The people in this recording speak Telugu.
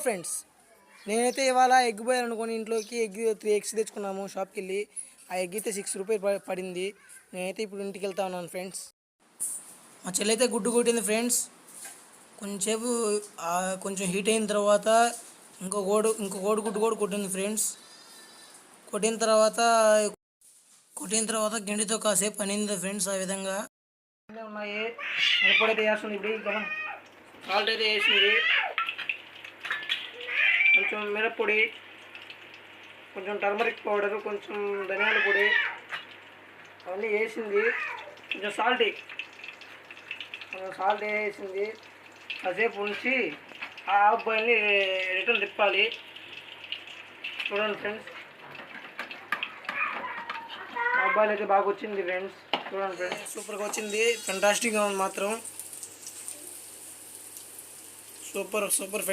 ఫ్రెండ్స్, నేనైతే ఇవాళ ఎగ్ బాయ్ అనుకోని ఇంట్లోకి 3 ఎగ్స్ తెచ్చుకున్నాము షాప్కి వెళ్ళి. ఆ ఎగ్ అయితే 6 రూపీస్ పడింది. నేనైతే ఇప్పుడు ఇంటికి వెళ్తా ఉన్నాను ఫ్రెండ్స్. మా చెల్లి అయితే గుడ్డు కొట్టింది ఫ్రెండ్స్. కొంచెంసేపు కొంచెం హీట్ అయిన తర్వాత ఇంకో కోడి గుడ్డు కూడా కొట్టింది ఫ్రెండ్స్. కొట్టిన తర్వాత గండితో కాసేపు పనింది ఫ్రెండ్స్. ఆ విధంగా ఉన్నాయి. ఎప్పుడైతే వేస్తుంది ఇప్పుడు సాల్ట్ అయితే వేసింది, కొంచెం మిరప్పొడి, కొంచెం టర్మరిక్ పౌడరు, కొంచెం ధనియాల పొడి అవన్నీ వేసింది. కొంచెం సాల్ట్ వేసింది. కాసేపు ఉంచి ఆ హాఫ్ బాయిల్ని రిటర్న్ తిప్పాలి. చూడండి ఫ్రెండ్స్, హాఫ్ బాయిల్ అయితే బాగా వచ్చింది ఫ్రెండ్స్. చూడండి ఫ్రెండ్స్, సూపర్గా వచ్చింది. ఫెంటాస్టిక్గా ఉంది మాత్రం. సూపర్